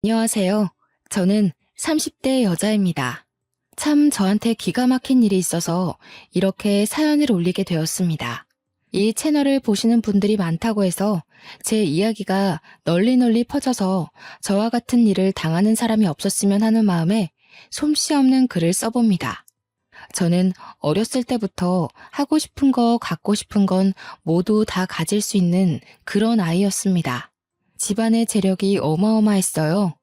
안녕하세요. 저는 30대 여자입니다. 참 저한테 기가 막힌 일이 있어서 이렇게 사연을 올리게 되었습니다. 이 채널을 보시는 분들이 많다고 해서 제 이야기가 널리 퍼져서 저와 같은 일을 당하는 사람이 없었으면 하는 마음에 솜씨 없는 글을 써봅니다. 저는 어렸을 때부터 하고 싶은 거, 갖고 싶은 건 모두 다 가질 수 있는 그런 아이였습니다. 집안의 재력이 어마어마했어요.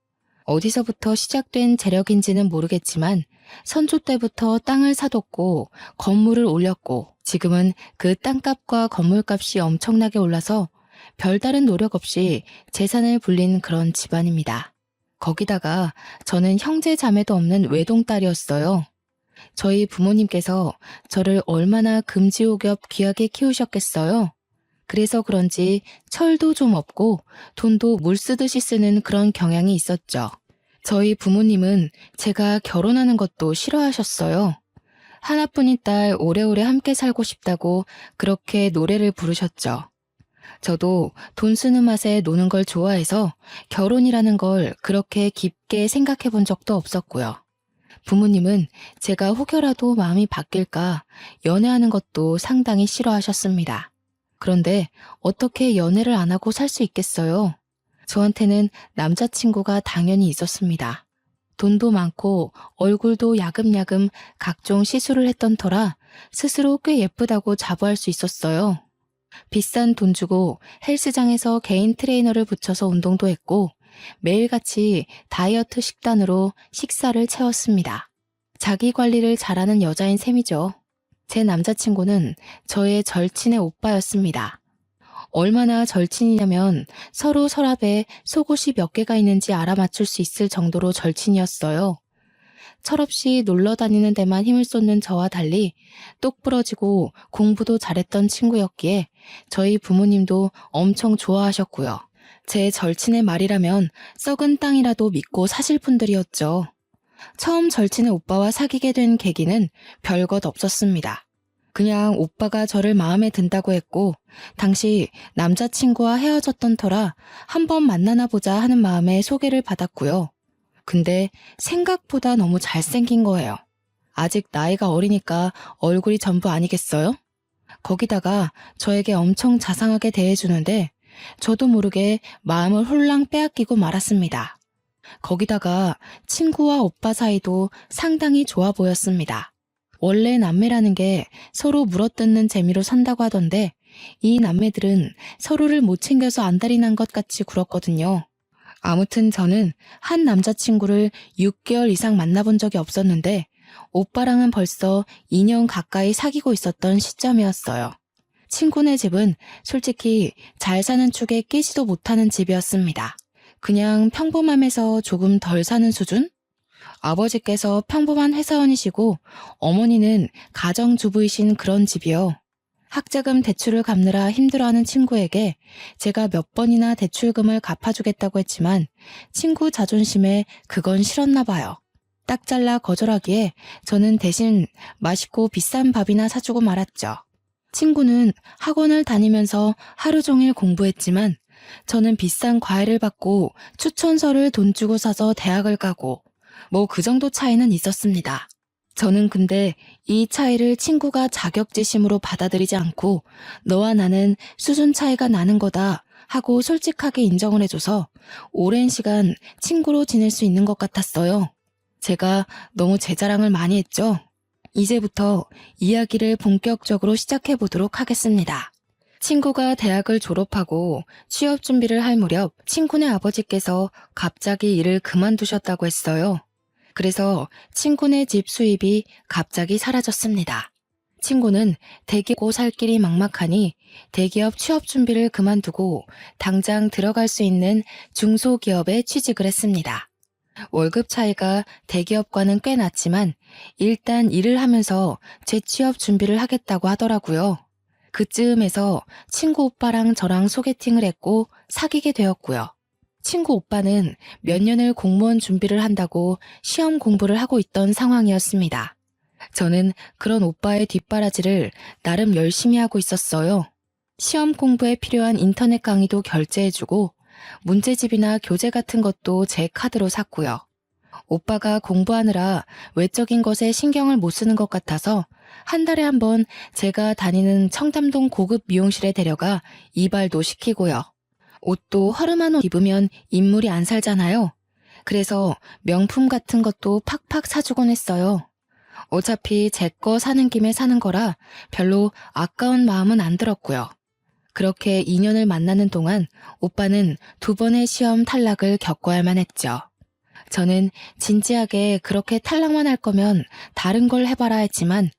어디서부터 시작된 재력인지는 모르겠지만 선조 때부터 땅을 사뒀고 건물을 올렸고 지금은 그 땅값과 건물값이 엄청나게 올라서 별다른 노력 없이 재산을 불린 그런 집안입니다. 거기다가 저는 형제 자매도 없는 외동딸이었어요. 저희 부모님께서 저를 얼마나 금지옥엽 귀하게 키우셨겠어요. 그래서 그런지 철도 좀 없고 돈도 물 쓰듯이 쓰는 그런 경향이 있었죠. 저희 부모님은 제가 결혼하는 것도 싫어하셨어요. 하나뿐인 딸 오래오래 함께 살고 싶다고 그렇게 노래를 부르셨죠. 저도 돈 쓰는 맛에 노는 걸 좋아해서 결혼이라는 걸 그렇게 깊게 생각해 본 적도 없었고요. 부모님은 제가 혹여라도 마음이 바뀔까 연애하는 것도 상당히 싫어하셨습니다. 그런데 어떻게 연애를 안 하고 살 수 있겠어요? 저한테는 남자친구가 당연히 있었습니다. 돈도 많고 얼굴도 야금야금 각종 시술을 했던 터라 스스로 꽤 예쁘다고 자부할 수 있었어요. 비싼 돈 주고 헬스장에서 개인 트레이너를 붙여서 운동도 했고 매일같이 다이어트 식단으로 식사를 채웠습니다. 자기 관리를 잘하는 여자인 셈이죠. 제 남자친구는 저의 절친의 오빠였습니다. 얼마나 절친이냐면 서로 서랍에 속옷이 몇 개가 있는지 알아맞힐 수 있을 정도로 절친이었어요. 철없이 놀러 다니는 데만 힘을 쏟는 저와 달리 똑부러지고 공부도 잘했던 친구였기에 저희 부모님도 엄청 좋아하셨고요. 제 절친의 말이라면 썩은 땅이라도 믿고 사실 분들이었죠. 처음 절친의 오빠와 사귀게 된 계기는 별것 없었습니다. 그냥 오빠가 저를 마음에 든다고 했고 당시 남자친구와 헤어졌던 터라 한번 만나나 보자 하는 마음에 소개를 받았고요. 근데 생각보다 너무 잘생긴 거예요. 아직 나이가 어리니까 얼굴이 전부 아니겠어요? 거기다가 저에게 엄청 자상하게 대해주는데 저도 모르게 마음을 홀랑 빼앗기고 말았습니다. 거기다가 친구와 오빠 사이도 상당히 좋아 보였습니다. 원래 남매라는 게 서로 물어뜯는 재미로 산다고 하던데 이 남매들은 서로를 못 챙겨서 안달이 난 것 같이 굴었거든요. 아무튼 저는 한 남자친구를 6개월 이상 만나본 적이 없었는데 오빠랑은 벌써 2년 가까이 사귀고 있었던 시점이었어요. 친구네 집은 솔직히 잘 사는 축에 끼지도 못하는 집이었습니다. 그냥 평범함에서 조금 덜 사는 수준? 아버지께서 평범한 회사원이시고 어머니는 가정주부이신 그런 집이요. 학자금 대출을 갚느라 힘들어하는 친구에게 제가 몇 번이나 대출금을 갚아주겠다고 했지만 친구 자존심에 그건 싫었나 봐요. 딱 잘라 거절하기에 저는 대신 맛있고 비싼 밥이나 사주고 말았죠. 친구는 학원을 다니면서 하루 종일 공부했지만 저는 비싼 과외를 받고 추천서를 돈 주고 사서 대학을 가고 뭐 그 정도 차이는 있었습니다. 저는 근데 이 차이를 친구가 자격지심으로 받아들이지 않고 너와 나는 수준 차이가 나는 거다 하고 솔직하게 인정을 해줘서 오랜 시간 친구로 지낼 수 있는 것 같았어요. 제가 너무 제 자랑을 많이 했죠? 이제부터 이야기를 본격적으로 시작해 보도록 하겠습니다. 친구가 대학을 졸업하고 취업 준비를 할 무렵 친구네 아버지께서 갑자기 일을 그만두셨다고 했어요. 그래서 친구네 집 수입이 갑자기 사라졌습니다. 친구는 대기업고 살 길이 막막하니 대기업 취업 준비를 그만두고 당장 들어갈 수 있는 중소기업에 취직을 했습니다. 월급 차이가 대기업과는 꽤 났지만 일단 일을 하면서 재취업 준비를 하겠다고 하더라고요. 그쯤에서 친구 오빠랑 저랑 소개팅을 했고 사귀게 되었고요. 친구 오빠는 몇 년을 공무원 준비를 한다고 시험 공부를 하고 있던 상황이었습니다. 저는 그런 오빠의 뒷바라지를 나름 열심히 하고 있었어요. 시험 공부에 필요한 인터넷 강의도 결제해주고 문제집이나 교재 같은 것도 제 카드로 샀고요. 오빠가 공부하느라 외적인 것에 신경을 못 쓰는 것 같아서 한 달에 한 번 제가 다니는 청담동 고급 미용실에 데려가 이발도 시키고요. 옷도 허름한 옷 입으면 인물이 안 살잖아요. 그래서 명품 같은 것도 팍팍 사주곤 했어요. 어차피 제 거 사는 김에 사는 거라 별로 아까운 마음은 안 들었고요. 그렇게 2년을 만나는 동안 오빠는 2번의 시험 탈락을 겪어야만 했죠. 저는 진지하게 그렇게 탈락만 할 거면 다른 걸 해봐라 했지만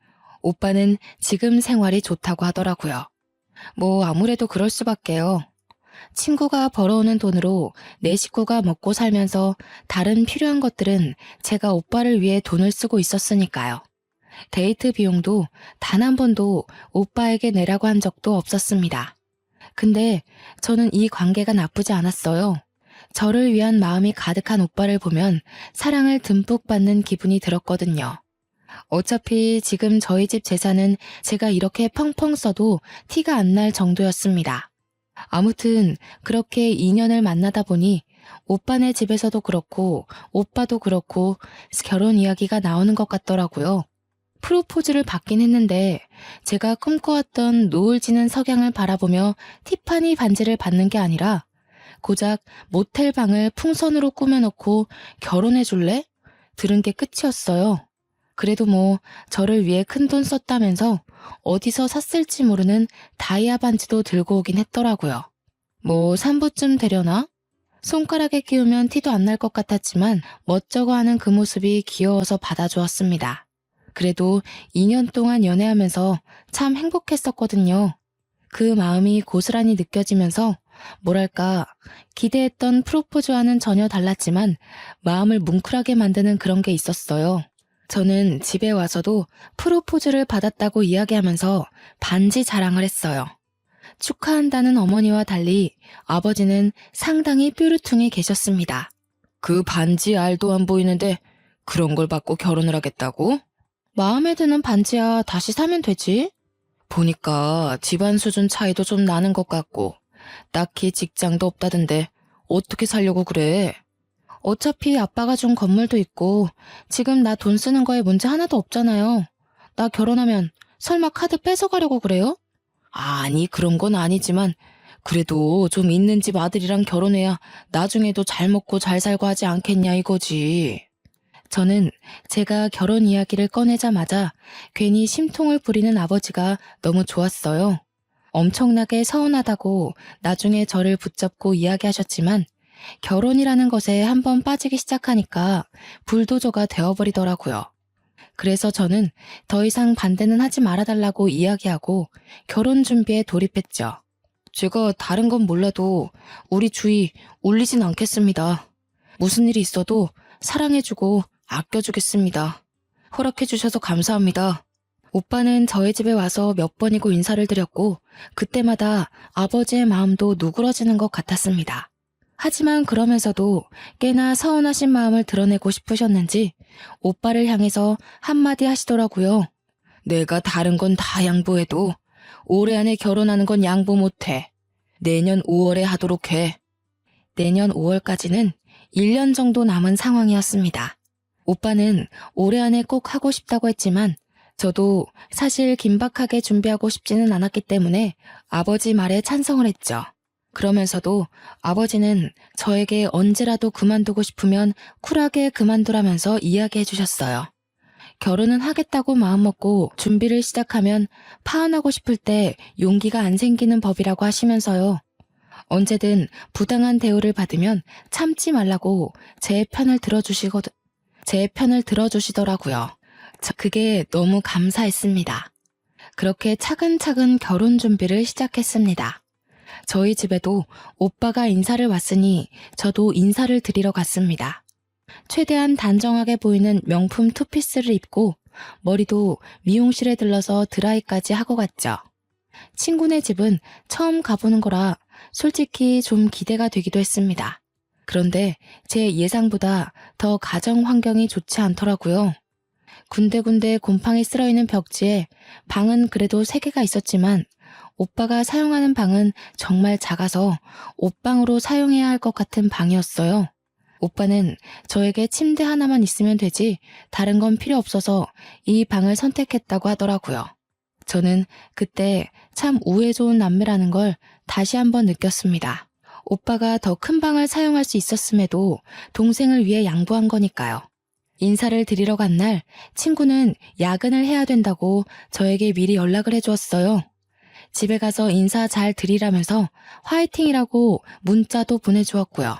오빠는 지금 생활이 좋다고 하더라고요. 뭐 아무래도 그럴 수밖에요. 친구가 벌어오는 돈으로 내 식구가 먹고 살면서 다른 필요한 것들은 제가 오빠를 위해 돈을 쓰고 있었으니까요. 데이트 비용도 단 한 번도 오빠에게 내라고 한 적도 없었습니다. 근데 저는 이 관계가 나쁘지 않았어요. 저를 위한 마음이 가득한 오빠를 보면 사랑을 듬뿍 받는 기분이 들었거든요. 어차피 지금 저희 집 재산은 제가 이렇게 펑펑 써도 티가 안 날 정도였습니다. 아무튼 그렇게 2년을 만나다 보니 오빠네 집에서도 그렇고 오빠도 그렇고 결혼 이야기가 나오는 것 같더라고요. 프로포즈를 받긴 했는데 제가 꿈꿔왔던 노을 지는 석양을 바라보며 티파니 반지를 받는 게 아니라 고작 모텔 방을 풍선으로 꾸며놓고 결혼해 줄래? 들은 게 끝이었어요. 그래도 뭐 저를 위해 큰돈 썼다면서 어디서 샀을지 모르는 다이아 반지도 들고 오긴 했더라고요. 뭐 3부쯤 되려나? 손가락에 끼우면 티도 안 날 것 같았지만 멋쩍어하는 그 모습이 귀여워서 받아주었습니다. 그래도 2년 동안 연애하면서 참 행복했었거든요. 그 마음이 고스란히 느껴지면서 뭐랄까 기대했던 프로포즈와는 전혀 달랐지만 마음을 뭉클하게 만드는 그런 게 있었어요. 저는 집에 와서도 프로포즈를 받았다고 이야기하면서 반지 자랑을 했어요. 축하한다는 어머니와 달리 아버지는 상당히 뾰루퉁해 계셨습니다. 그 반지 알도 안 보이는데 그런 걸 받고 결혼을 하겠다고? 마음에 드는 반지야 다시 사면 되지? 보니까 집안 수준 차이도 좀 나는 것 같고 딱히 직장도 없다던데 어떻게 살려고 그래? 어차피 아빠가 준 건물도 있고 지금 나 돈 쓰는 거에 문제 하나도 없잖아요. 나 결혼하면 설마 카드 뺏어가려고 그래요? 아니 그런 건 아니지만 그래도 좀 있는 집 아들이랑 결혼해야 나중에도 잘 먹고 잘 살고 하지 않겠냐 이거지. 저는 제가 결혼 이야기를 꺼내자마자 괜히 심통을 부리는 아버지가 너무 좋았어요. 엄청나게 서운하다고 나중에 저를 붙잡고 이야기하셨지만 결혼이라는 것에 한번 빠지기 시작하니까 불도저가 되어버리더라고요. 그래서 저는 더 이상 반대는 하지 말아달라고 이야기하고 결혼 준비에 돌입했죠. 제가 다른 건 몰라도 우리 주위 울리진 않겠습니다. 무슨 일이 있어도 사랑해주고 아껴주겠습니다. 허락해주셔서 감사합니다. 오빠는 저희 집에 와서 몇 번이고 인사를 드렸고 그때마다 아버지의 마음도 누그러지는 것 같았습니다. 하지만 그러면서도 꽤나 서운하신 마음을 드러내고 싶으셨는지 오빠를 향해서 한마디 하시더라고요. 내가 다른 건 다 양보해도 올해 안에 결혼하는 건 양보 못해. 내년 5월에 하도록 해. 내년 5월까지는 1년 정도 남은 상황이었습니다. 오빠는 올해 안에 꼭 하고 싶다고 했지만 저도 사실 긴박하게 준비하고 싶지는 않았기 때문에 아버지 말에 찬성을 했죠. 그러면서도 아버지는 저에게 언제라도 그만두고 싶으면 쿨하게 그만두라면서 이야기해 주셨어요. 결혼은 하겠다고 마음먹고 준비를 시작하면 파혼하고 싶을 때 용기가 안 생기는 법이라고 하시면서요. 언제든 부당한 대우를 받으면 참지 말라고 제 편을 들어주시더라고요. 그게 너무 감사했습니다. 그렇게 차근차근 결혼 준비를 시작했습니다. 저희 집에도 오빠가 인사를 왔으니 저도 인사를 드리러 갔습니다. 최대한 단정하게 보이는 명품 투피스를 입고 머리도 미용실에 들러서 드라이까지 하고 갔죠. 친구네 집은 처음 가보는 거라 솔직히 좀 기대가 되기도 했습니다. 그런데 제 예상보다 더 가정 환경이 좋지 않더라고요. 군데군데 곰팡이 쓸어있는 벽지에 방은 그래도 3개가 있었지만 오빠가 사용하는 방은 정말 작아서 옷방으로 사용해야 할 것 같은 방이었어요. 오빠는 저에게 침대 하나만 있으면 되지 다른 건 필요 없어서 이 방을 선택했다고 하더라고요. 저는 그때 참 우애 좋은 남매라는 걸 다시 한번 느꼈습니다. 오빠가 더 큰 방을 사용할 수 있었음에도 동생을 위해 양보한 거니까요. 인사를 드리러 간 날 친구는 야근을 해야 된다고 저에게 미리 연락을 해주었어요. 집에 가서 인사 잘 드리라면서 화이팅이라고 문자도 보내주었고요.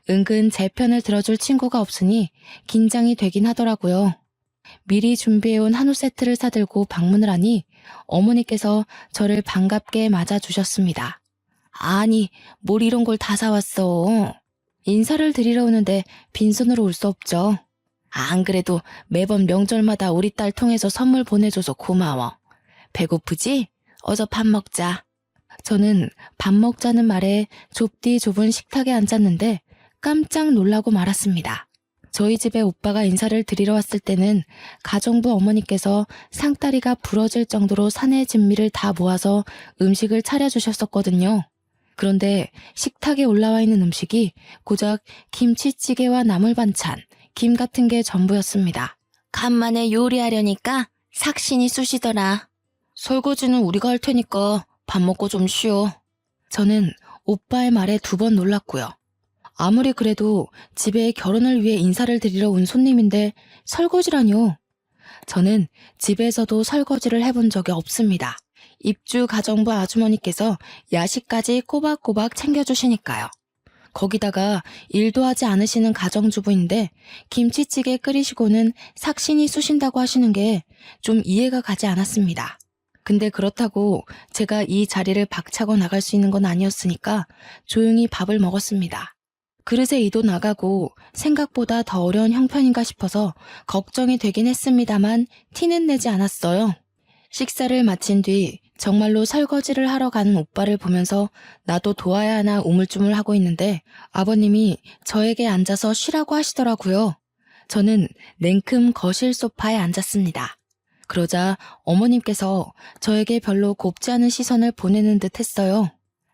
은근 제 편을 들어줄 친구가 없으니 긴장이 되긴 하더라고요. 미리 준비해온 한우 세트를 사들고 방문을 하니 어머니께서 저를 반갑게 맞아주셨습니다. 아니, 뭘 이런 걸 다 사왔어. 인사를 드리러 오는데 빈손으로 올 수 없죠. 안 그래도 매번 명절마다 우리 딸 통해서 선물 보내줘서 고마워. 배고프지? 어서 밥 먹자. 저는 밥 먹자는 말에 좁디 좁은 식탁에 앉았는데 깜짝 놀라고 말았습니다. 저희 집에 오빠가 인사를 드리러 왔을 때는 가정부 어머니께서 상다리가 부러질 정도로 사내 진미를 다 모아서 음식을 차려주셨었거든요. 그런데 식탁에 올라와 있는 음식이 고작 김치찌개와 나물 반찬, 김 같은 게 전부였습니다. 간만에 요리하려니까 삭신이 쑤시더라. 설거지는 우리가 할 테니까 밥 먹고 좀 쉬어. 저는 오빠의 말에 2번 놀랐고요. 아무리 그래도 집에 결혼을 위해 인사를 드리러 온 손님인데 설거지라뇨. 저는 집에서도 설거지를 해본 적이 없습니다. 입주 가정부 아주머니께서 야식까지 꼬박꼬박 챙겨주시니까요. 거기다가 일도 하지 않으시는 가정주부인데 김치찌개 끓이시고는 삭신이 쑤신다고 하시는 게 좀 이해가 가지 않았습니다. 근데 그렇다고 제가 이 자리를 박차고 나갈 수 있는 건 아니었으니까 조용히 밥을 먹었습니다. 그릇에 이도 나가고 생각보다 더 어려운 형편인가 싶어서 걱정이 되긴 했습니다만 티는 내지 않았어요. 식사를 마친 뒤 정말로 설거지를 하러 가는 오빠를 보면서 나도 도와야 하나 우물쭈물하고 있는데 아버님이 저에게 앉아서 쉬라고 하시더라고요. 저는 냉큼 거실 소파에 앉았습니다. 그러자 어머님께서 저에게 별로 곱지 않은 시선을 보내는 듯 했어요.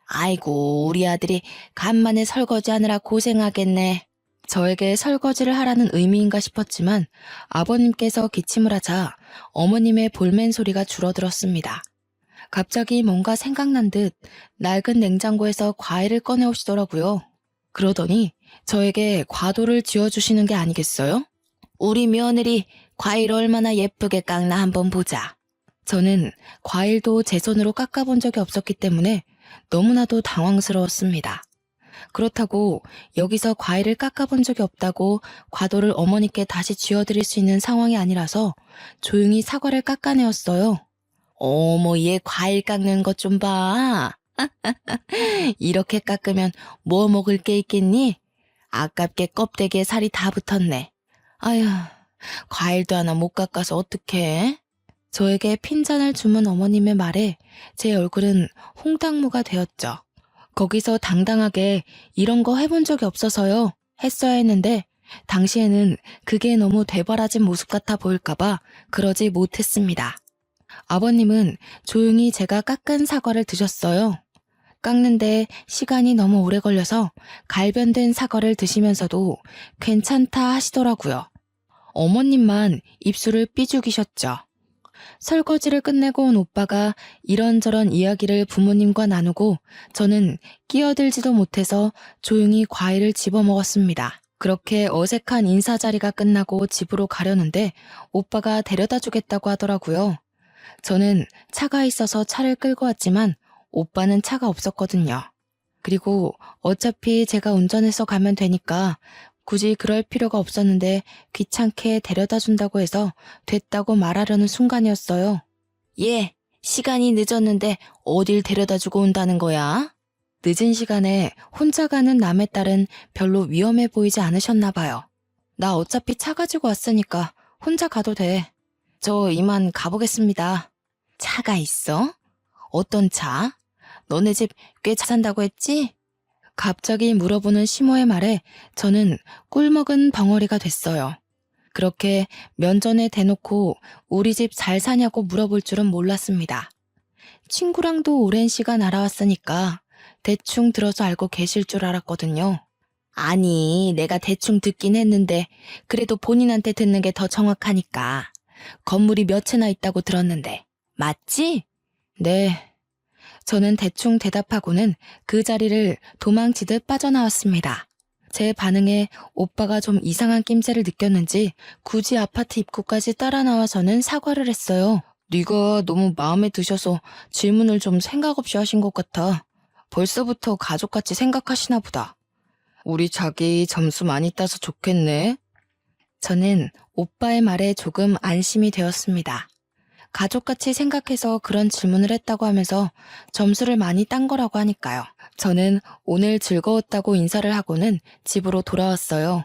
아이고, 우리 아들이 간만에 설거지하느라 고생하겠네. 저에게 설거지를 하라는 의미인가 싶었지만 아버님께서 기침을 하자 어머님의 볼멘 소리가 줄어들었습니다. 갑자기 뭔가 생각난 듯 낡은 냉장고에서 과일을 꺼내오시더라고요. 그러더니 저에게 과도를 쥐어주시는 게 아니겠어요? 우리 며느리 과일 얼마나 예쁘게 깎나 한번 보자. 저는 과일도 제 손으로 깎아본 적이 없었기 때문에 너무나도 당황스러웠습니다. 그렇다고 여기서 과일을 깎아본 적이 없다고 과도를 어머니께 다시 쥐어드릴 수 있는 상황이 아니라서 조용히 사과를 깎아내었어요. 어머, 얘 과일 깎는 것 좀 봐. 이렇게 깎으면 뭐 먹을 게 있겠니? 아깝게 껍데기에 살이 다 붙었네. 아휴, 과일도 하나 못 깎아서 어떡해? 저에게 핀잔을 주문 어머님의 말에 제 얼굴은 홍당무가 되었죠. 거기서 당당하게 이런 거 해본 적이 없어서요. 했어야 했는데 당시에는 그게 너무 되바라진 모습 같아 보일까봐 그러지 못했습니다. 아버님은 조용히 제가 깎은 사과를 드셨어요. 깎는데 시간이 너무 오래 걸려서 갈변된 사과를 드시면서도 괜찮다 하시더라고요. 어머님만 입술을 삐죽이셨죠. 설거지를 끝내고 온 오빠가 이런저런 이야기를 부모님과 나누고 저는 끼어들지도 못해서 조용히 과일을 집어먹었습니다. 그렇게 어색한 인사 자리가 끝나고 집으로 가려는데 오빠가 데려다 주겠다고 하더라고요. 저는 차가 있어서 차를 끌고 왔지만 오빠는 차가 없었거든요. 그리고 어차피 제가 운전해서 가면 되니까 굳이 그럴 필요가 없었는데 귀찮게 데려다 준다고 해서 됐다고 말하려는 순간이었어요. 얘, 시간이 늦었는데 어딜 데려다 주고 온다는 거야? 늦은 시간에 혼자 가는 남의 딸은 별로 위험해 보이지 않으셨나 봐요. 나 어차피 차 가지고 왔으니까 혼자 가도 돼. 저 이만 가보겠습니다. 차가 있어? 어떤 차? 너네 집 꽤 잘 산다고 했지? 갑자기 물어보는 시모의 말에 저는 꿀먹은 벙어리가 됐어요. 그렇게 면전에 대놓고 우리 집 잘 사냐고 물어볼 줄은 몰랐습니다. 친구랑도 오랜 시간 알아왔으니까 대충 들어서 알고 계실 줄 알았거든요. 아니, 내가 대충 듣긴 했는데 그래도 본인한테 듣는 게 더 정확하니까. 건물이 몇 채나 있다고 들었는데 맞지? 네. 저는 대충 대답하고는 그 자리를 도망치듯 빠져나왔습니다. 제 반응에 오빠가 좀 이상한 낌새를 느꼈는지 굳이 아파트 입구까지 따라 나와서는 사과를 했어요. 네가 너무 마음에 드셔서 질문을 좀 생각 없이 하신 것 같아. 벌써부터 가족같이 생각하시나 보다. 우리 자기 점수 많이 따서 좋겠네. 저는 오빠의 말에 조금 안심이 되었습니다. 가족같이 생각해서 그런 질문을 했다고 하면서 점수를 많이 딴 거라고 하니까요. 저는 오늘 즐거웠다고 인사를 하고는 집으로 돌아왔어요.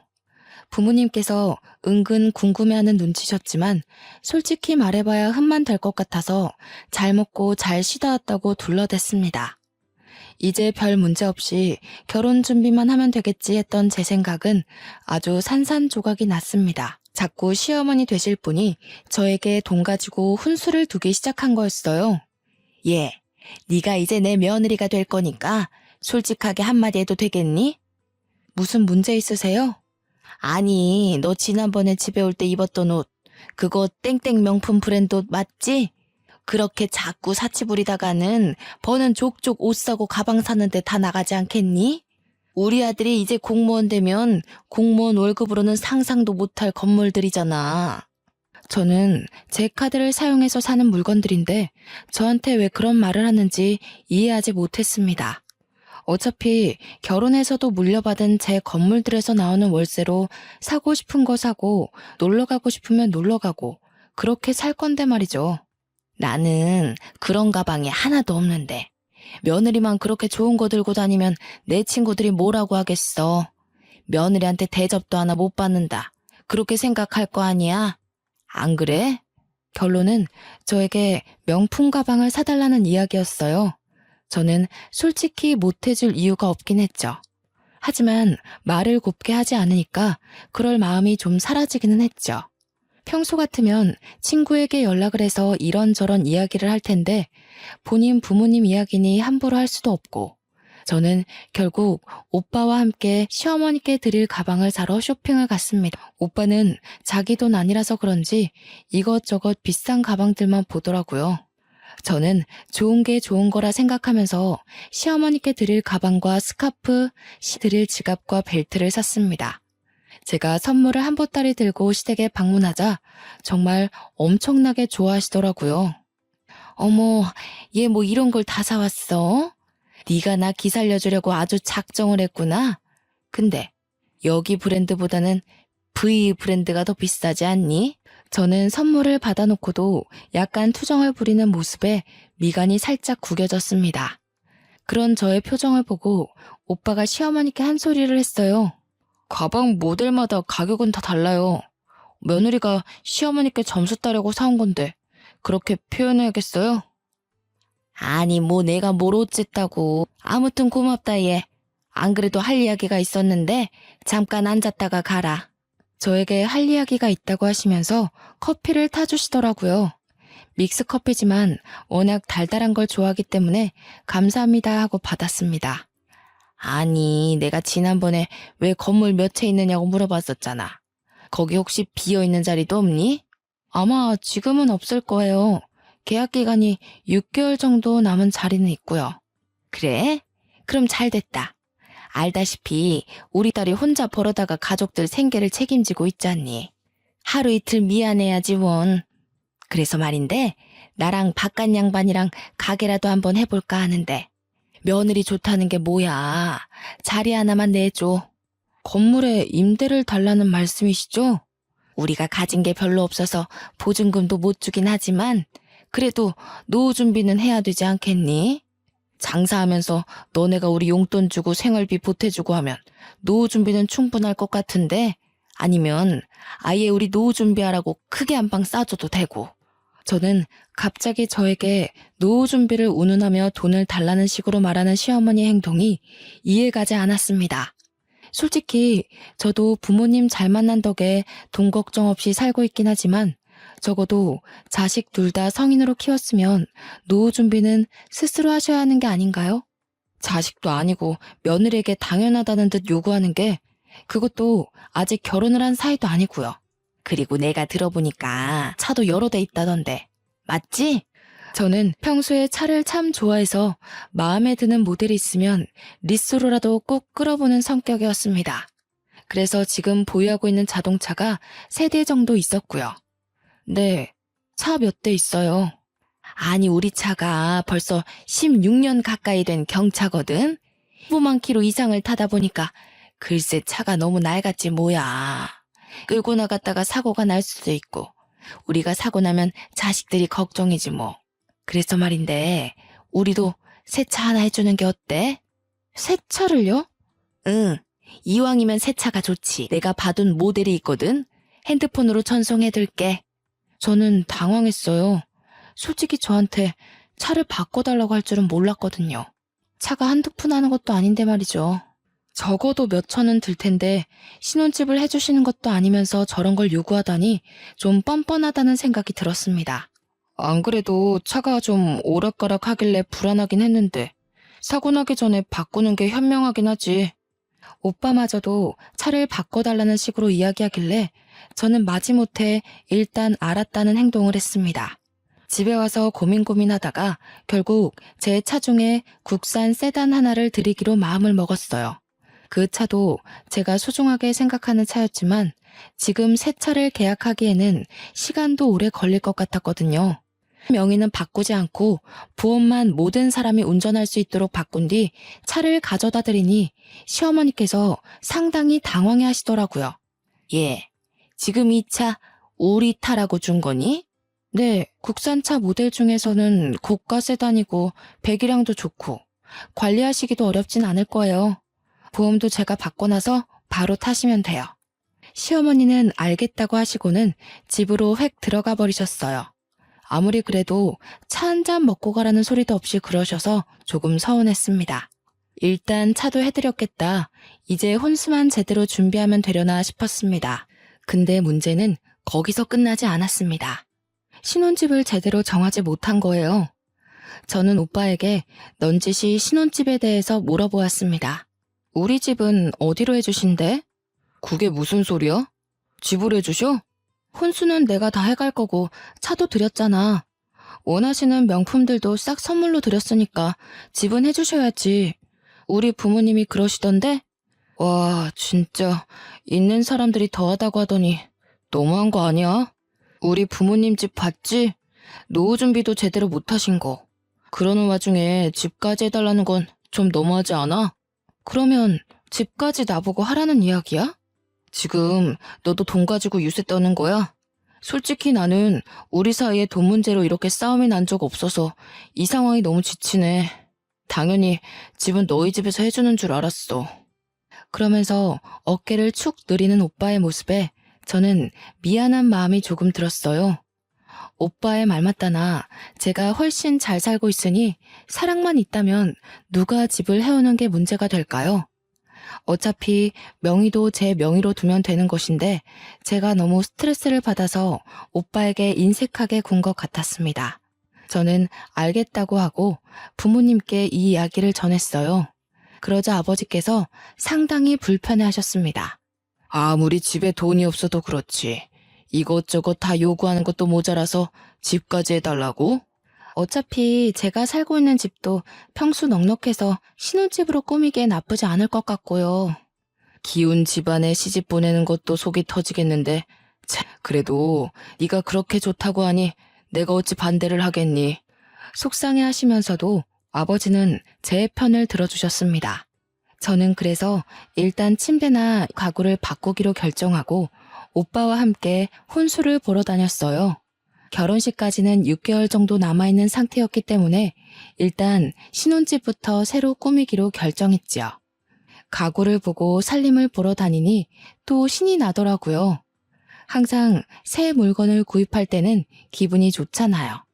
부모님께서 은근 궁금해하는 눈치셨지만 솔직히 말해봐야 흠만 될 것 같아서 잘 먹고 잘 쉬다 왔다고 둘러댔습니다. 이제 별 문제 없이 결혼 준비만 하면 되겠지 했던 제 생각은 아주 산산조각이 났습니다. 자꾸 시어머니 되실 분이 저에게 돈 가지고 훈수를 두기 시작한 거였어요. 예, 네가 이제 내 며느리가 될 거니까 솔직하게 한마디 해도 되겠니? 무슨 문제 있으세요? 아니, 너 지난번에 집에 올 때 입었던 옷, 그거 땡땡 명품 브랜드 옷 맞지? 그렇게 자꾸 사치 부리다가는 버는 족족 옷 사고 가방 사는데 다 나가지 않겠니? 우리 아들이 이제 공무원 되면 공무원 월급으로는 상상도 못할 건물들이잖아. 저는 제 카드를 사용해서 사는 물건들인데 저한테 왜 그런 말을 하는지 이해하지 못했습니다. 어차피 결혼해서도 물려받은 제 건물들에서 나오는 월세로 사고 싶은 거 사고 놀러 가고 싶으면 놀러 가고 그렇게 살 건데 말이죠. 나는 그런 가방이 하나도 없는데 며느리만 그렇게 좋은 거 들고 다니면 내 친구들이 뭐라고 하겠어. 며느리한테 대접도 하나 못 받는다. 그렇게 생각할 거 아니야? 안 그래? 결론은 저에게 명품 가방을 사달라는 이야기였어요. 저는 솔직히 못해줄 이유가 없긴 했죠. 하지만 말을 곱게 하지 않으니까 그럴 마음이 좀 사라지기는 했죠. 평소 같으면 친구에게 연락을 해서 이런저런 이야기를 할 텐데 본인 부모님 이야기니 함부로 할 수도 없고 저는 결국 오빠와 함께 시어머니께 드릴 가방을 사러 쇼핑을 갔습니다. 오빠는 자기 돈 아니라서 그런지 이것저것 비싼 가방들만 보더라고요. 저는 좋은 게 좋은 거라 생각하면서 시어머니께 드릴 가방과 스카프, 드릴 지갑과 벨트를 샀습니다. 제가 선물을 한 보따리 들고 시댁에 방문하자 정말 엄청나게 좋아하시더라고요. 어머, 얘 뭐 이런 걸 다 사왔어? 네가 나 기살려주려고 아주 작정을 했구나. 근데 여기 브랜드보다는 V 브랜드가 더 비싸지 않니? 저는 선물을 받아놓고도 약간 투정을 부리는 모습에 미간이 살짝 구겨졌습니다. 그런 저의 표정을 보고 오빠가 시어머니께 한 소리를 했어요. 가방 모델마다 가격은 다 달라요. 며느리가 시어머니께 점수 따려고 사온 건데 그렇게 표현해야겠어요? 아니 뭐 내가 뭘 어쨌다고. 아무튼 고맙다 얘. 안 그래도 할 이야기가 있었는데 잠깐 앉았다가 가라. 저에게 할 이야기가 있다고 하시면서 커피를 타주시더라고요. 믹스커피지만 워낙 달달한 걸 좋아하기 때문에 감사합니다 하고 받았습니다. 아니, 내가 지난번에 왜 건물 몇 채 있느냐고 물어봤었잖아. 거기 혹시 비어있는 자리도 없니? 아마 지금은 없을 거예요. 계약 기간이 6개월 정도 남은 자리는 있고요. 그래? 그럼 잘 됐다. 알다시피 우리 딸이 혼자 벌어다가 가족들 생계를 책임지고 있잖니. 하루 이틀 미안해야지 원. 그래서 말인데 나랑 바깥 양반이랑 가게라도 한번 해볼까 하는데 며느리 좋다는 게 뭐야. 자리 하나만 내줘. 건물에 임대를 달라는 말씀이시죠? 우리가 가진 게 별로 없어서 보증금도 못 주긴 하지만 그래도 노후 준비는 해야 되지 않겠니? 장사하면서 너네가 우리 용돈 주고 생활비 보태주고 하면 노후 준비는 충분할 것 같은데 아니면 아예 우리 노후 준비하라고 크게 한 방 싸줘도 되고. 저는 갑자기 저에게 노후 준비를 운운하며 돈을 달라는 식으로 말하는 시어머니의 행동이 이해가지 않았습니다. 솔직히 저도 부모님 잘 만난 덕에 돈 걱정 없이 살고 있긴 하지만 적어도 자식 둘 다 성인으로 키웠으면 노후 준비는 스스로 하셔야 하는 게 아닌가요? 자식도 아니고 며느리에게 당연하다는 듯 요구하는 게 그것도 아직 결혼을 한 사이도 아니고요. 그리고 내가 들어보니까 차도 여러 대 있다던데. 맞지? 저는 평소에 차를 참 좋아해서 마음에 드는 모델이 있으면 리스로라도 꼭 끌어보는 성격이었습니다. 그래서 지금 보유하고 있는 자동차가 3대 정도 있었고요. 네, 차 몇 대 있어요. 아니, 우리 차가 벌써 16년 가까이 된 경차거든. 15만 킬로 이상을 타다 보니까 글쎄 차가 너무 낡았지 뭐야. 끌고 나갔다가 사고가 날 수도 있고 우리가 사고 나면 자식들이 걱정이지 뭐. 그래서 말인데 우리도 새 차 하나 해주는 게 어때? 새 차를요? 응, 이왕이면 새 차가 좋지. 내가 봐둔 모델이 있거든. 핸드폰으로 전송해둘게. 저는 당황했어요. 솔직히 저한테 차를 바꿔달라고 할 줄은 몰랐거든요. 차가 한두 푼 하는 것도 아닌데 말이죠. 적어도 몇 천은 들 텐데 신혼집을 해주시는 것도 아니면서 저런 걸 요구하다니 좀 뻔뻔하다는 생각이 들었습니다. 안 그래도 차가 좀 오락가락 하길래 불안하긴 했는데 사고 나기 전에 바꾸는 게 현명하긴 하지. 오빠마저도 차를 바꿔달라는 식으로 이야기하길래 저는 마지못해 일단 알았다는 행동을 했습니다. 집에 와서 고민하다가 결국 제 차 중에 국산 세단 하나를 드리기로 마음을 먹었어요. 그 차도 제가 소중하게 생각하는 차였지만 지금 새 차를 계약하기에는 시간도 오래 걸릴 것 같았거든요. 명의는 바꾸지 않고 보험만 모든 사람이 운전할 수 있도록 바꾼 뒤 차를 가져다 드리니 시어머니께서 상당히 당황해 하시더라고요. 예, 지금 이 차 우리 타라고 준 거니? 네, 국산차 모델 중에서는 고가 세단이고 배기량도 좋고 관리하시기도 어렵진 않을 거예요. 보험도 제가 받고 나서 바로 타시면 돼요. 시어머니는 알겠다고 하시고는 집으로 획 들어가 버리셨어요. 아무리 그래도 차 한 잔 먹고 가라는 소리도 없이 그러셔서 조금 서운했습니다. 일단 차도 해드렸겠다. 이제 혼수만 제대로 준비하면 되려나 싶었습니다. 근데 문제는 거기서 끝나지 않았습니다. 신혼집을 제대로 정하지 못한 거예요. 저는 오빠에게 넌지시 신혼집에 대해서 물어보았습니다. 우리 집은 어디로 해주신대? 그게 무슨 소리야? 집으로 해주셔? 혼수는 내가 다 해갈 거고 차도 드렸잖아. 원하시는 명품들도 싹 선물로 드렸으니까 집은 해주셔야지. 우리 부모님이 그러시던데? 와, 진짜 있는 사람들이 더하다고 하더니 너무한 거 아니야? 우리 부모님 집 봤지? 노후 준비도 제대로 못 하신 거. 그러는 와중에 집까지 해달라는 건 좀 너무하지 않아? 그러면 집까지 나보고 하라는 이야기야? 지금 너도 돈 가지고 유세 떠는 거야? 솔직히 나는 우리 사이에 돈 문제로 이렇게 싸움이 난 적 없어서 이 상황이 너무 지치네. 당연히 집은 너희 집에서 해주는 줄 알았어. 그러면서 어깨를 축 늘리는 오빠의 모습에 저는 미안한 마음이 조금 들었어요. 오빠의 말 맞다나 제가 훨씬 잘 살고 있으니 사랑만 있다면 누가 집을 해오는 게 문제가 될까요? 어차피 명의도 제 명의로 두면 되는 것인데 제가 너무 스트레스를 받아서 오빠에게 인색하게 군 것 같았습니다. 저는 알겠다고 하고 부모님께 이 이야기를 전했어요. 그러자 아버지께서 상당히 불편해하셨습니다. 아무리 집에 돈이 없어도 그렇지. 이것저것 다 요구하는 것도 모자라서 집까지 해달라고? 어차피 제가 살고 있는 집도 평수 넉넉해서 신혼집으로 꾸미기에 나쁘지 않을 것 같고요. 기운 집안에 시집 보내는 것도 속이 터지겠는데 참, 그래도 네가 그렇게 좋다고 하니 내가 어찌 반대를 하겠니? 속상해 하시면서도 아버지는 제 편을 들어주셨습니다. 저는 그래서 일단 침대나 가구를 바꾸기로 결정하고 오빠와 함께 혼수를 보러 다녔어요. 결혼식까지는 6개월 정도 남아있는 상태였기 때문에 일단 신혼집부터 새로 꾸미기로 결정했지요. 가구를 보고 살림을 보러 다니니 또 신이 나더라고요. 항상 새 물건을 구입할 때는 기분이 좋잖아요.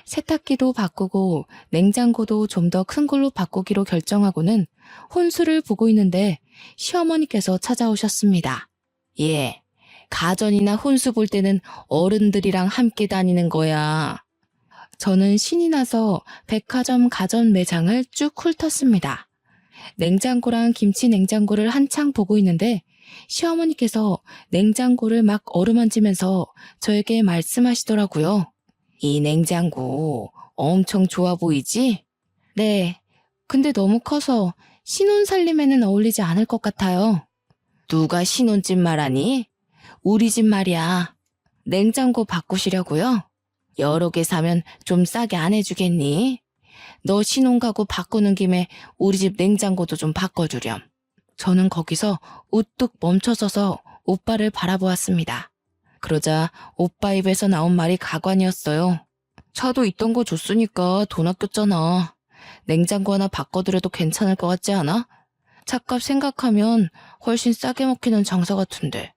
세탁기도 바꾸고 냉장고도 좀 더 큰 걸로 바꾸기로 결정하고는 혼수를 보고 있는데 시어머니께서 찾아오셨습니다. 예, 가전이나 혼수 볼 때는 어른들이랑 함께 다니는 거야. 저는 신이 나서 백화점 가전 매장을 쭉 훑었습니다. 냉장고랑 김치 냉장고를 한창 보고 있는데 시어머니께서 냉장고를 막 어루만지면서 저에게 말씀하시더라고요. 이 냉장고 엄청 좋아 보이지? 네. 근데 너무 커서 신혼 살림에는 어울리지 않을 것 같아요. 누가 신혼집 말하니? 우리 집 말이야. 냉장고 바꾸시려고요? 여러 개 사면 좀 싸게 안 해주겠니? 너 신혼 가구 바꾸는 김에 우리 집 냉장고도 좀 바꿔주렴. 저는 거기서 우뚝 멈춰서서 오빠를 바라보았습니다. 그러자 오빠 입에서 나온 말이 가관이었어요. 차도 있던 거 줬으니까 돈 아꼈잖아. 냉장고 하나 바꿔드려도 괜찮을 것 같지 않아? 차값 생각하면 훨씬 싸게 먹히는 장사 같은데.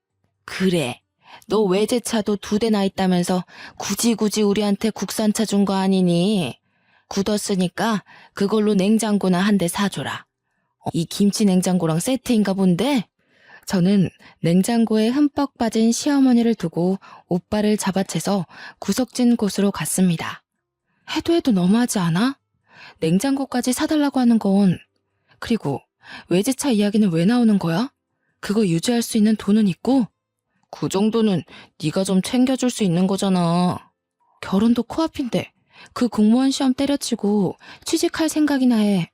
그래. 너 외제차도 2대나 있다면서 굳이 우리한테 국산차 준 거 아니니? 굳었으니까 그걸로 냉장고나 한 대 사줘라. 이 김치 냉장고랑 세트인가 본데? 저는 냉장고에 흠뻑 빠진 시어머니를 두고 오빠를 잡아채서 구석진 곳으로 갔습니다. 해도 너무하지 않아? 냉장고까지 사달라고 하는 건. 그리고 외제차 이야기는 왜 나오는 거야? 그거 유지할 수 있는 돈은 있고? 그 정도는 네가 좀 챙겨줄 수 있는 거잖아. 결혼도 코앞인데 그 공무원 시험 때려치고 취직할 생각이나 해.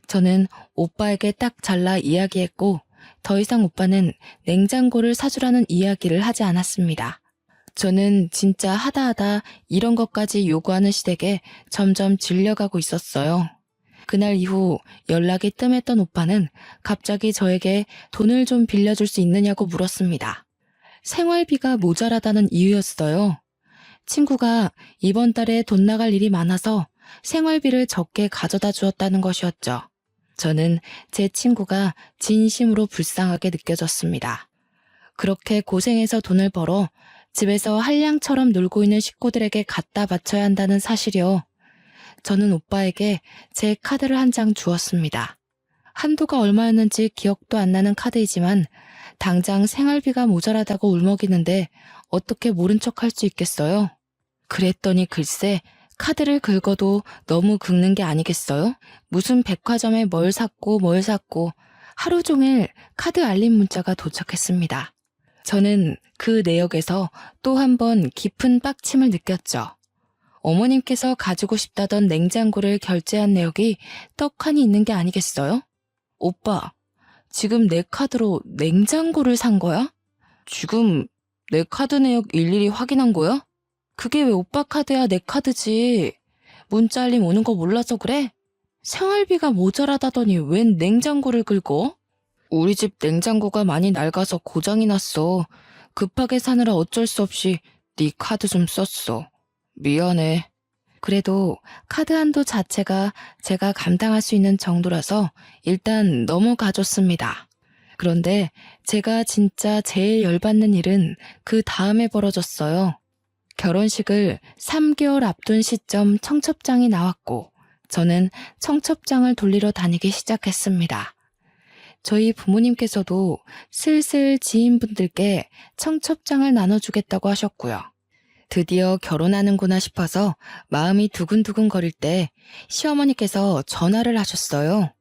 저는 오빠에게 딱 잘라 이야기했고 더 이상 오빠는 냉장고를 사주라는 이야기를 하지 않았습니다. 저는 진짜 하다 이런 것까지 요구하는 시댁에 점점 질려가고 있었어요. 그날 이후 연락이 뜸했던 오빠는 갑자기 저에게 돈을 좀 빌려줄 수 있느냐고 물었습니다. 생활비가 모자라다는 이유였어요. 친구가 이번 달에 돈 나갈 일이 많아서 생활비를 적게 가져다 주었다는 것이었죠. 저는 제 친구가 진심으로 불쌍하게 느껴졌습니다. 그렇게 고생해서 돈을 벌어 집에서 한량처럼 놀고 있는 식구들에게 갖다 바쳐야 한다는 사실이요. 저는 오빠에게 제 카드를 한 장 주었습니다. 한도가 얼마였는지 기억도 안 나는 카드이지만 당장 생활비가 모자라다고 울먹이는데 어떻게 모른 척할 수 있겠어요? 그랬더니 글쎄 카드를 긁어도 너무 긁는 게 아니겠어요? 무슨 백화점에 뭘 샀고 하루 종일 카드 알림 문자가 도착했습니다. 저는 그 내역에서 또 한 번 깊은 빡침을 느꼈죠. 어머님께서 가지고 싶다던 냉장고를 결제한 내역이 떡하니 있는 게 아니겠어요? 오빠, 지금 내 카드로 냉장고를 산 거야? 지금 내 카드 내역 일일이 확인한 거야? 그게 왜 오빠 카드야, 내 카드지. 문자 알림 오는 거 몰라서 그래? 생활비가 모자라다더니 웬 냉장고를 긁어? 우리 집 냉장고가 많이 낡아서 고장이 났어. 급하게 사느라 어쩔 수 없이 네 카드 좀 썼어. 미안해. 그래도 카드 한도 자체가 제가 감당할 수 있는 정도라서 일단 넘어가줬습니다. 그런데 제가 진짜 제일 열받는 일은 그 다음에 벌어졌어요. 결혼식을 3개월 앞둔 시점 청첩장이 나왔고 저는 청첩장을 돌리러 다니기 시작했습니다. 저희 부모님께서도 슬슬 지인분들께 청첩장을 나눠주겠다고 하셨고요. 드디어 결혼하는구나 싶어서 마음이 두근두근 거릴 때 시어머니께서 전화를 하셨어요.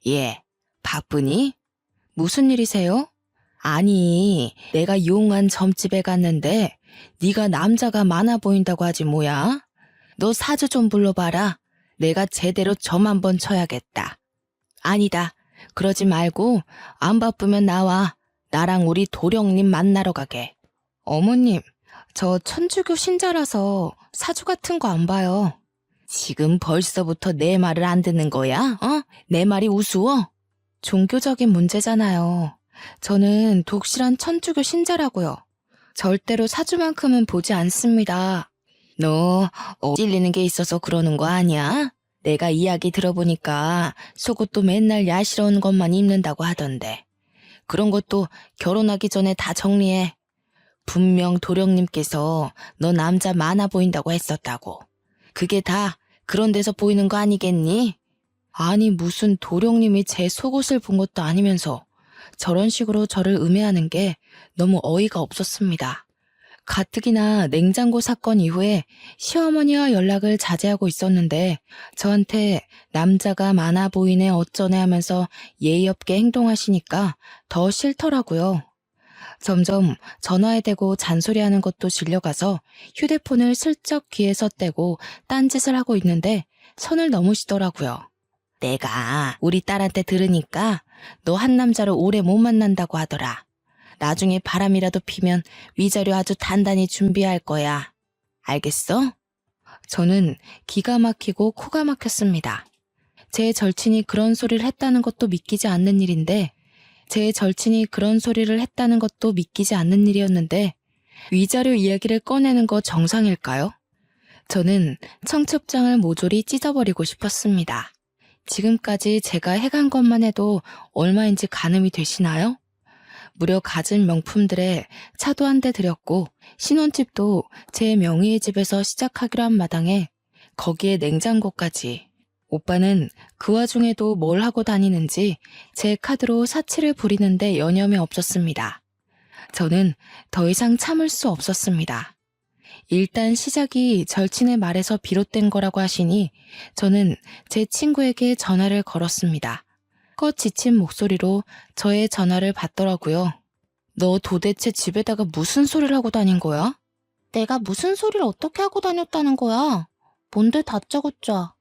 예, 바쁘니? 무슨 일이세요? 아니, 내가 용한 점집에 갔는데 네가 남자가 많아 보인다고 하지 뭐야? 너 사주 좀 불러봐라. 내가 제대로 점 한번 쳐야겠다. 아니다. 그러지 말고 안 바쁘면 나와. 나랑 우리 도령님 만나러 가게. 어머님, 저 천주교 신자라서 사주 같은 거 안 봐요. 지금 벌써부터 내 말을 안 듣는 거야? 내 말이 우스워? 종교적인 문제잖아요. 저는 독실한 천주교 신자라고요. 절대로 사주만큼은 보지 않습니다. 너 찔리는 게 있어서 그러는 거 아니야? 내가 이야기 들어보니까 속옷도 맨날 야시러운 것만 입는다고 하던데. 그런 것도 결혼하기 전에 다 정리해. 분명 도령님께서 너 남자 많아 보인다고 했었다고. 그게 다 그런 데서 보이는 거 아니겠니? 아니 무슨 도령님이 제 속옷을 본 것도 아니면서 저런 식으로 저를 음해하는 게 너무 어이가 없었습니다. 가뜩이나 냉장고 사건 이후에 시어머니와 연락을 자제하고 있었는데 저한테 남자가 많아 보이네 어쩌네 하면서 예의 없게 행동하시니까 더 싫더라고요. 점점 전화에 대고 잔소리하는 것도 질려가서 휴대폰을 슬쩍 귀에서 떼고 딴짓을 하고 있는데 선을 넘으시더라고요. 내가 우리 딸한테 들으니까 너 한 남자를 오래 못 만난다고 하더라. 나중에 바람이라도 피면 위자료 아주 단단히 준비할 거야. 알겠어? 저는 기가 막히고 코가 막혔습니다. 제 절친이 그런 소리를 했다는 것도 믿기지 않는 일인데 위자료 이야기를 꺼내는 거 정상일까요? 저는 청첩장을 모조리 찢어버리고 싶었습니다. 지금까지 제가 해간 것만 해도 얼마인지 가늠이 되시나요? 무려 갖은 명품들에 차도 한 대 들였고 신혼집도 제 명의의 집에서 시작하기로 한 마당에 거기에 냉장고까지. 오빠는 그 와중에도 뭘 하고 다니는지 제 카드로 사치를 부리는데 여념이 없었습니다. 저는 더 이상 참을 수 없었습니다. 일단 시작이 절친의 말에서 비롯된 거라고 하시니 저는 제 친구에게 전화를 걸었습니다. 껏 지친 목소리로 저의 전화를 받더라고요. 너 도대체 집에다가 무슨 소리를 하고 다닌 거야? 내가 무슨 소리를 어떻게 하고 다녔다는 거야? 뭔데 다짜고짜.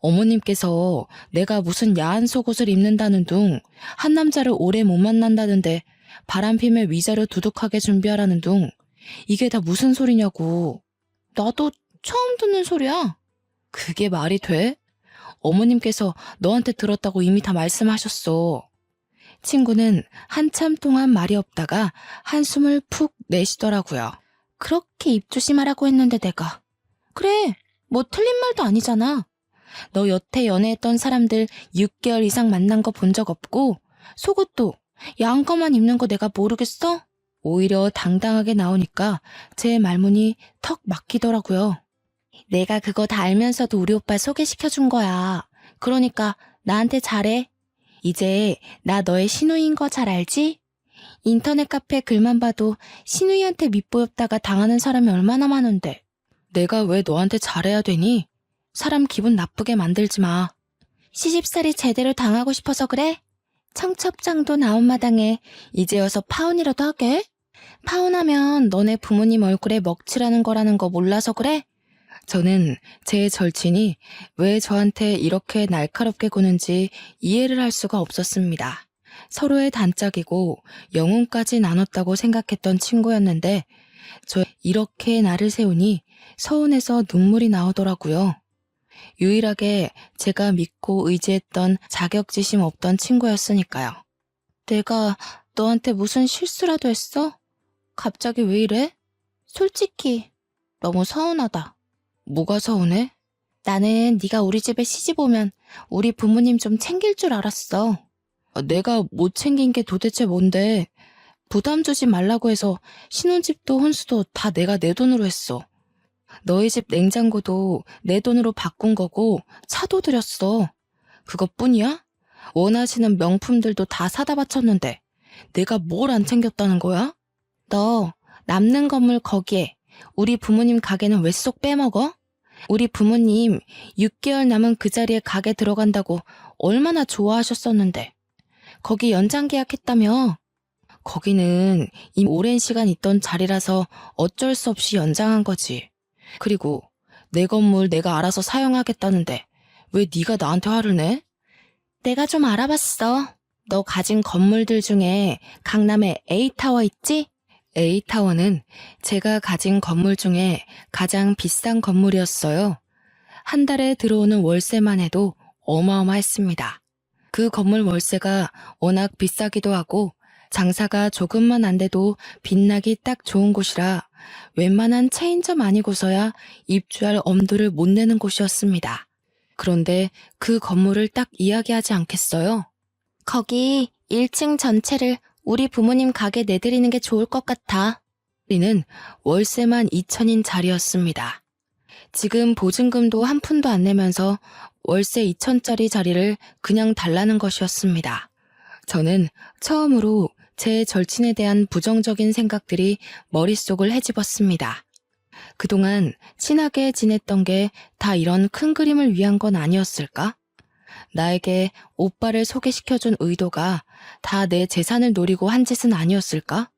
어머님께서 내가 무슨 야한 속옷을 입는다는 둥, 한 남자를 오래 못 만난다는데 바람피며 위자료 두둑하게 준비하라는 둥, 이게 다 무슨 소리냐고. 나도 처음 듣는 소리야. 그게 말이 돼? 어머님께서 너한테 들었다고 이미 다 말씀하셨어. 친구는 한참 동안 말이 없다가 한숨을 푹 내쉬더라고요. 그렇게 입 조심하라고 했는데 내가. 그래, 뭐 틀린 말도 아니잖아. 너 여태 연애했던 사람들 6개월 이상 만난 거 본 적 없고 속옷도 야한 거만 입는 거 내가 모르겠어? 오히려 당당하게 나오니까 제 말문이 턱 막히더라고요. 내가 그거 다 알면서도 우리 오빠 소개시켜준 거야. 그러니까 나한테 잘해. 이제 나 너의 신우이인 거 잘 알지? 인터넷 카페 글만 봐도 신우이한테 밉보였다가 당하는 사람이 얼마나 많은데. 내가 왜 너한테 잘해야 되니? 사람 기분 나쁘게 만들지 마. 시집살이 제대로 당하고 싶어서 그래? 청첩장도 나온 마당에 이제여서 파혼이라도 하게? 파혼하면 너네 부모님 얼굴에 먹칠하는 거라는 거 몰라서 그래? 저는 제 절친이 왜 저한테 이렇게 날카롭게 구는지 이해를 할 수가 없었습니다. 서로의 단짝이고 영혼까지 나눴다고 생각했던 친구였는데 저 이렇게 나를 세우니 서운해서 눈물이 나오더라고요. 유일하게 제가 믿고 의지했던 자격지심 없던 친구였으니까요. 내가 너한테 무슨 실수라도 했어? 갑자기 왜 이래? 솔직히 너무 서운하다. 뭐가 서운해? 나는 네가 우리 집에 시집 오면 우리 부모님 좀 챙길 줄 알았어. 내가 못 챙긴 게 도대체 뭔데? 부담 주지 말라고 해서 신혼집도 혼수도 다 내가 내 돈으로 했어. 너희 집 냉장고도 내 돈으로 바꾼 거고 차도 들였어. 그것뿐이야? 원하시는 명품들도 다 사다 바쳤는데 내가 뭘 안 챙겼다는 거야? 너 남는 건물 거기에 우리 부모님 가게는 왜 쏙 빼먹어? 우리 부모님 6개월 남은 그 자리에 가게 들어간다고 얼마나 좋아하셨었는데. 거기 연장 계약했다며? 거기는 이미 오랜 시간 있던 자리라서 어쩔 수 없이 연장한 거지. 그리고 내 건물 내가 알아서 사용하겠다는데 왜 네가 나한테 화를 내? 내가 좀 알아봤어. 너 가진 건물들 중에 강남에 A타워 있지? A타워는 제가 가진 건물 중에 가장 비싼 건물이었어요. 한 달에 들어오는 월세만 해도 어마어마했습니다. 그 건물 월세가 워낙 비싸기도 하고 장사가 조금만 안 돼도 빛나기 딱 좋은 곳이라 웬만한 체인점 아니고서야 입주할 엄두를 못 내는 곳이었습니다. 그런데 그 건물을 딱 이야기하지 않겠어요? 거기 1층 전체를 우리 부모님 가게 내드리는 게 좋을 것 같아. 우리는 월세만 2천인 자리였습니다. 지금 보증금도 한 푼도 안 내면서 월세 2천짜리 자리를 그냥 달라는 것이었습니다. 저는 처음으로 제 절친에 대한 부정적인 생각들이 머릿속을 헤집었습니다. 그동안 친하게 지냈던 게 다 이런 큰 그림을 위한 건 아니었을까? 나에게 오빠를 소개시켜준 의도가 다 내 재산을 노리고 한 짓은 아니었을까?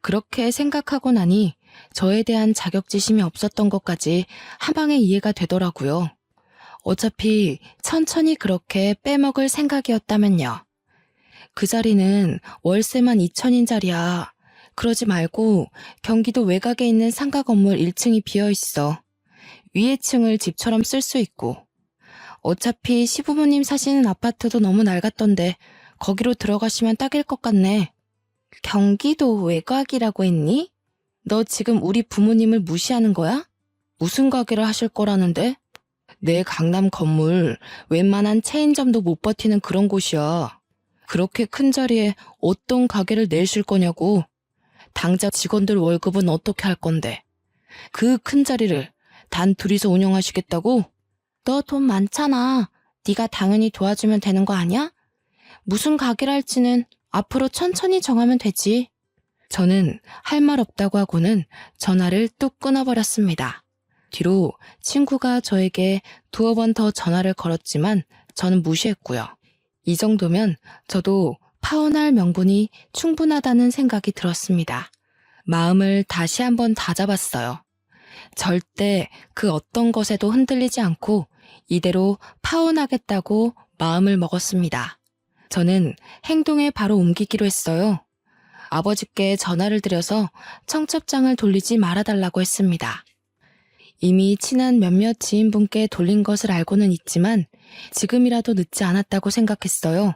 그렇게 생각하고 나니 저에 대한 자격지심이 없었던 것까지 한 방에 이해가 되더라고요. 어차피 천천히 그렇게 빼먹을 생각이었다면요. 그 자리는 월세만 2천인 자리야. 그러지 말고 경기도 외곽에 있는 상가 건물 1층이 비어있어. 위에 층을 집처럼 쓸 수 있고. 어차피 시부모님 사시는 아파트도 너무 낡았던데 거기로 들어가시면 딱일 것 같네. 경기도 외곽이라고 했니? 너 지금 우리 부모님을 무시하는 거야? 무슨 가게를 하실 거라는데? 내 강남 건물 웬만한 체인점도 못 버티는 그런 곳이야. 그렇게 큰 자리에 어떤 가게를 내실 거냐고. 당장 직원들 월급은 어떻게 할 건데? 그 큰 자리를 단 둘이서 운영하시겠다고? 너 돈 많잖아. 네가 당연히 도와주면 되는 거 아니야? 무슨 가게를 할지는 앞으로 천천히 정하면 되지. 저는 할 말 없다고 하고는 전화를 뚝 끊어버렸습니다. 뒤로 친구가 저에게 두어 번 더 전화를 걸었지만 저는 무시했고요. 이 정도면 저도 파혼할 명분이 충분하다는 생각이 들었습니다. 마음을 다시 한번 다잡았어요. 절대 그 어떤 것에도 흔들리지 않고 이대로 파혼하겠다고 마음을 먹었습니다. 저는 행동에 바로 옮기기로 했어요. 아버지께 전화를 드려서 청첩장을 돌리지 말아달라고 했습니다. 이미 친한 몇몇 지인분께 돌린 것을 알고는 있지만 지금이라도 늦지 않았다고 생각했어요.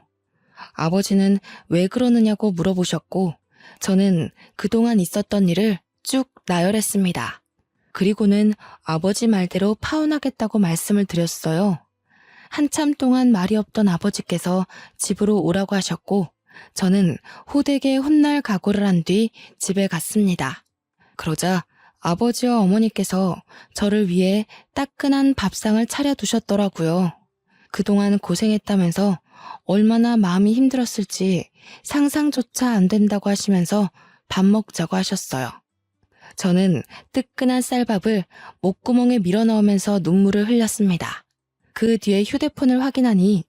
아버지는 왜 그러느냐고 물어보셨고 저는 그동안 있었던 일을 쭉 나열했습니다. 그리고는 아버지 말대로 파혼하겠다고 말씀을 드렸어요. 한참 동안 말이 없던 아버지께서 집으로 오라고 하셨고 저는 호되게 혼날 각오를 한 뒤 집에 갔습니다. 그러자 아버지와 어머니께서 저를 위해 따끈한 밥상을 차려두셨더라고요. 그동안 고생했다면서 얼마나 마음이 힘들었을지 상상조차 안 된다고 하시면서 밥 먹자고 하셨어요. 저는 뜨끈한 쌀밥을 목구멍에 밀어넣으면서 눈물을 흘렸습니다. 그 뒤에 휴대폰을 확인하니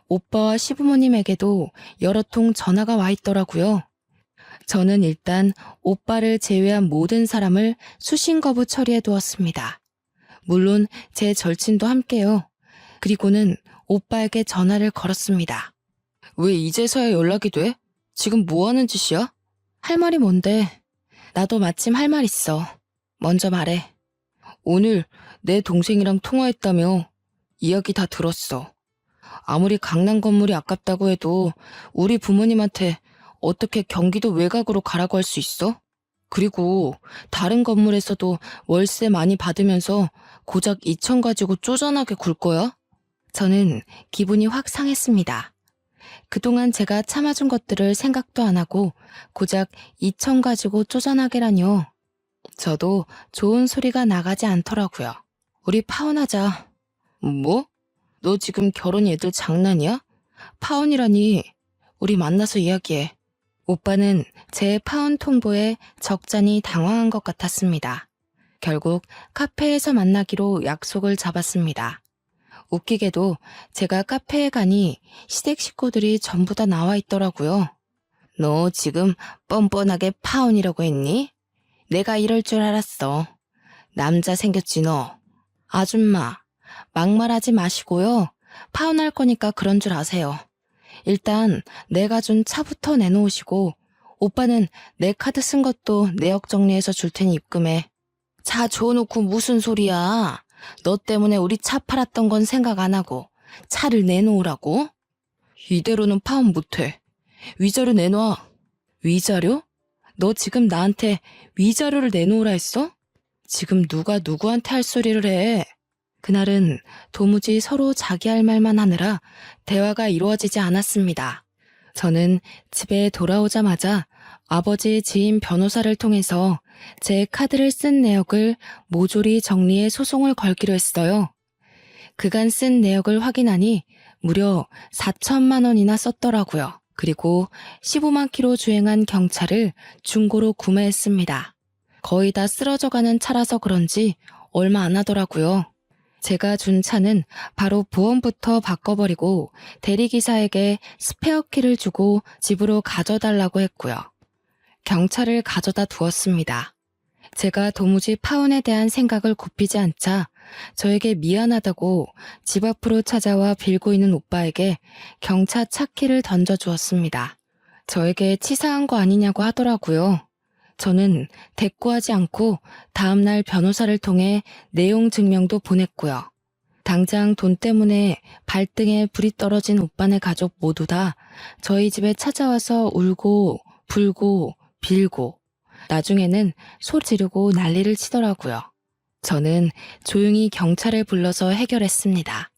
오빠와 시부모님에게도 여러 통 전화가 와 있더라고요. 저는 일단 오빠를 제외한 모든 사람을 수신 거부 처리해 두었습니다. 물론 제 절친도 함께요. 그리고는 오빠에게 전화를 걸었습니다. 왜 이제서야 연락이 돼? 지금 뭐 하는 짓이야? 할 말이 뭔데? 나도 마침 할 말 있어. 먼저 말해. 오늘 내 동생이랑 통화했다며. 이야기 다 들었어. 아무리 강남 건물이 아깝다고 해도 우리 부모님한테 어떻게 경기도 외곽으로 가라고 할 수 있어? 그리고 다른 건물에서도 월세 많이 받으면서 고작 2천 가지고 쪼잔하게 굴 거야? 저는 기분이 확 상했습니다. 그동안 제가 참아준 것들을 생각도 안 하고 고작 2천 가지고 쪼잔하게라뇨. 저도 좋은 소리가 나가지 않더라고요. 우리 파혼하자. 뭐? 너 지금 결혼 애들 장난이야? 파혼이라니. 우리 만나서 이야기해. 오빠는 제 파혼 통보에 적잖이 당황한 것 같았습니다. 결국 카페에서 만나기로 약속을 잡았습니다. 웃기게도 제가 카페에 가니 시댁 식구들이 전부 다 나와 있더라고요. 너 지금 뻔뻔하게 파혼이라고 했니? 내가 이럴 줄 알았어. 남자 생겼지 너. 아줌마, 막말하지 마시고요. 파혼할 거니까 그런 줄 아세요. 일단 내가 준 차부터 내놓으시고 오빠는 내 카드 쓴 것도 내역 정리해서 줄 테니 입금해. 차 줘놓고 무슨 소리야. 너 때문에 우리 차 팔았던 건 생각 안 하고 차를 내놓으라고? 이대로는 파혼 못해. 위자료 내놔. 위자료? 너 지금 나한테 위자료를 내놓으라 했어? 지금 누가 누구한테 할 소리를 해. 그날은 도무지 서로 자기 할 말만 하느라 대화가 이루어지지 않았습니다. 저는 집에 돌아오자마자 아버지 지인 변호사를 통해서 제 카드를 쓴 내역을 모조리 정리해 소송을 걸기로 했어요. 그간 쓴 내역을 확인하니 무려 4천만 원이나 썼더라고요. 그리고 15만 킬로 주행한 경차를 중고로 구매했습니다. 거의 다 쓰러져가는 차라서 그런지 얼마 안 하더라고요. 제가 준 차는 바로 보험부터 바꿔버리고 대리기사에게 스페어 키를 주고 집으로 가져달라고 했고요. 경차를 가져다 두었습니다. 제가 도무지 파혼에 대한 생각을 굽히지 않자 저에게 미안하다고 집 앞으로 찾아와 빌고 있는 오빠에게 경차 차키를 던져주었습니다. 저에게 치사한 거 아니냐고 하더라고요. 저는 대꾸하지 않고 다음날 변호사를 통해 내용 증명도 보냈고요. 당장 돈 때문에 발등에 불이 떨어진 오빠네 가족 모두 다 저희 집에 찾아와서 울고 불고 빌고 나중에는 소리 지르고 난리를 치더라고요. 저는 조용히 경찰을 불러서 해결했습니다.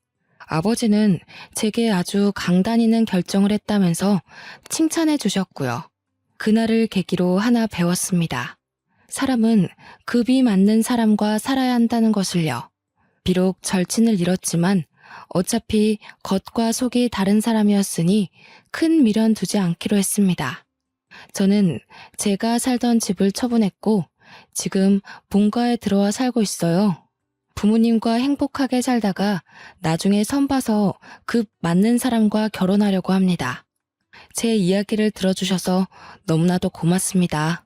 아버지는 제게 아주 강단 있는 결정을 했다면서 칭찬해 주셨고요. 그날을 계기로 하나 배웠습니다. 사람은 급이 맞는 사람과 살아야 한다는 것을요. 비록 절친을 잃었지만 어차피 겉과 속이 다른 사람이었으니 큰 미련 두지 않기로 했습니다. 저는 제가 살던 집을 처분했고 지금 본가에 들어와 살고 있어요. 부모님과 행복하게 살다가 나중에 선봐서 급 맞는 사람과 결혼하려고 합니다. 제 이야기를 들어주셔서 너무나도 고맙습니다.